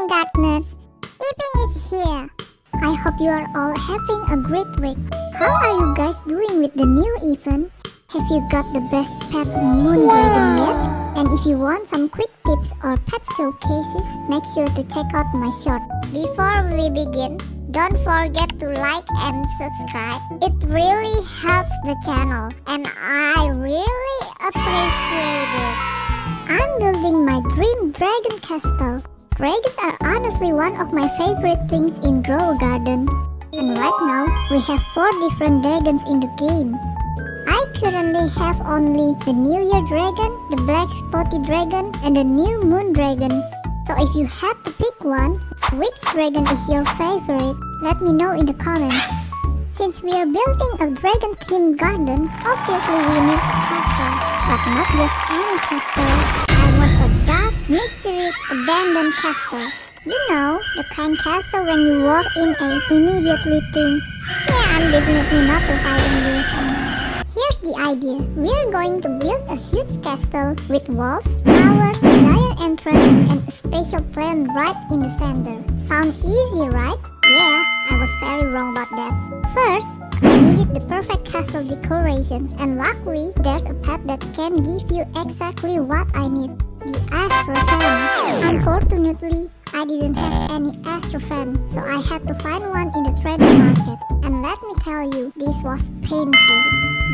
Welcome gardeners! Evening is here. I hope you are all having a great week. How are you guys doing with the new event? Have you got the best pet moon dragon yet? And if you want some quick tips or pet showcases, make sure to check out my short. Before we begin, don't forget to like and subscribe. It really helps the channel and I really appreciate it. I'm building my dream dragon castle. Dragons are honestly one of my favorite things in Grow Garden. And right now, we have 4 different dragons in the game. I currently have only the New Year Dragon, the Black Spotted Dragon, and the New Moon Dragon. So if you had to pick one, which dragon is your favorite? Let me know in the comments. Since we are building a dragon-themed garden, obviously we need a castle. But not just any castle. I want a dark, mysterious, abandoned castle. You know, the kind castle when you walk in and immediately think, yeah, I'm definitely not surviving this. Here's the idea. We're going to build a huge castle with walls, towers, giant entrance, and a special plant right in the center. Sound easy, right? Yeah, I was very wrong about that. First, I needed the perfect castle decorations, and luckily, there's a pet that can give you exactly what I need. The Astrophan. Unfortunately, I didn't have any Astrophan, so I had to find one in the trading market. And let me tell you, this was painful.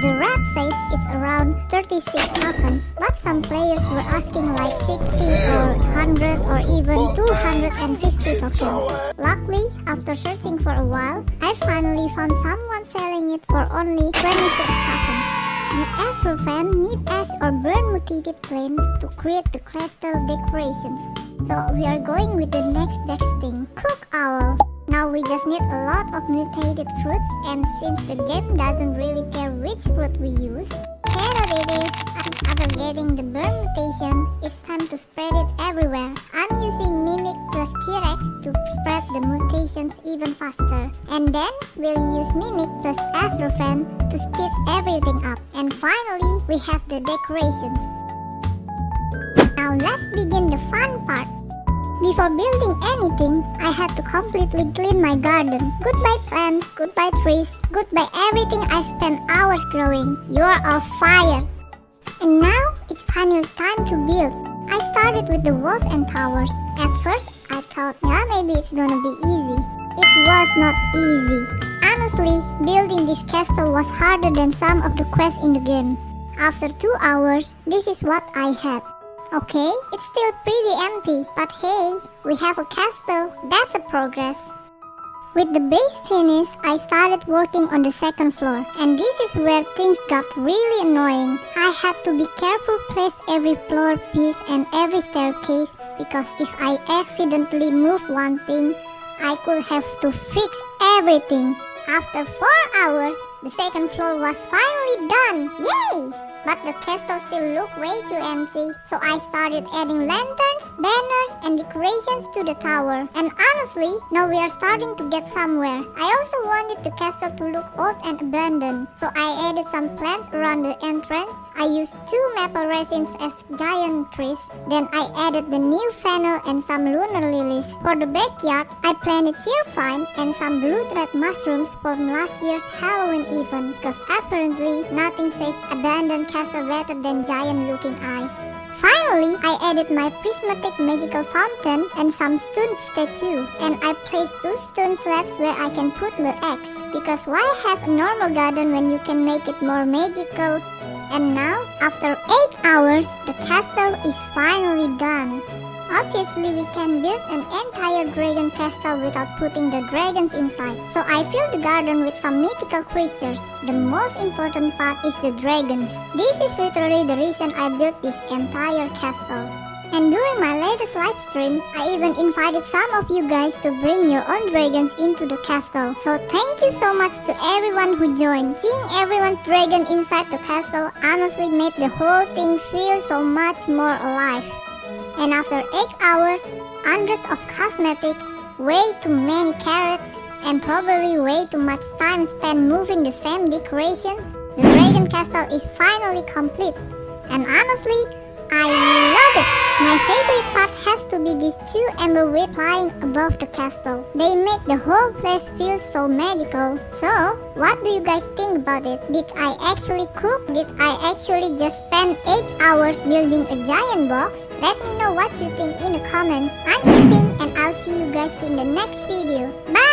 The rep says it's around 36 tokens, but some players were asking like 60 or 100 or even 250 tokens. Luckily, after searching for a while, I finally found someone selling it for only 26 tokens. The Astrophan need ash or burn mutated plants to create the crystal decorations. So we are going with the next best thing, Cook Owl. Now we just need a lot of mutated fruits, and since the game doesn't really care which fruit we use, carrot it is. After getting the burn mutation, it's time to spread it everywhere. I'm using Mimic plus T-Rex to spread the mutations even faster. And then we'll use Mimic plus Astrophan to speed everything up. And finally, we have the decorations. Now let's begin the fun part. Before building anything, I had to completely clean my garden. Goodbye plants, goodbye trees, goodbye everything I spent hours growing. You're all fired. And now, it's finally time to build. I started with the walls and towers. At first, I thought, yeah, maybe it's gonna be easy. It was not easy. Honestly, building this castle was harder than some of the quests in the game. After 2 hours, this is what I had. Okay, it's still pretty empty, but hey, we have a castle. That's a progress. With the base finished, I started working on the second floor, and this is where things got really annoying. I had to be careful place every floor piece and every staircase, because if I accidentally move one thing, I could have to fix everything. After 4 hours, the second floor was finally done. Yay! But the castle still looked way too empty, so I started adding lanterns, banners, and decorations to the tower. And honestly, now we are starting to get somewhere. I also wanted the castle to look old and abandoned, so I added some plants around the entrance. I used 2 maple resins as giant trees. Then I added the new fennel and some lunar lilies. For the backyard, I planted sirfine and some blue-thread mushrooms from last year's Halloween event, because apparently nothing says abandoned castle better than giant-looking eyes. Finally, I added my prismatic magical fountain and some stone statue, and I placed 2 stone slabs where I can put the eggs, because why have a normal garden when you can make it more magical? And now, after 8 hours, the castle is finally done. Obviously, we can build an entire dragon castle without putting the dragons inside. So I filled the garden with some mythical creatures. The most important part is the dragons. This is literally the reason I built this entire castle. And during my latest live stream, I even invited some of you guys to bring your own dragons into the castle. So thank you so much to everyone who joined. Seeing everyone's dragon inside the castle honestly made the whole thing feel so much more alive. And after 8 hours, hundreds of cosmetics, way too many carrots, and probably way too much time spent moving the same decoration, the dragon castle is finally complete. And honestly, I love it! My favorite part has to be these two amber whip flying above the castle. They make the whole place feel so magical. So, what do you guys think about it? Did I actually cook? Did I actually just spend 8 hours building a giant box? Let me know what you think in the comments. I'm eating and I'll see you guys in the next video. Bye!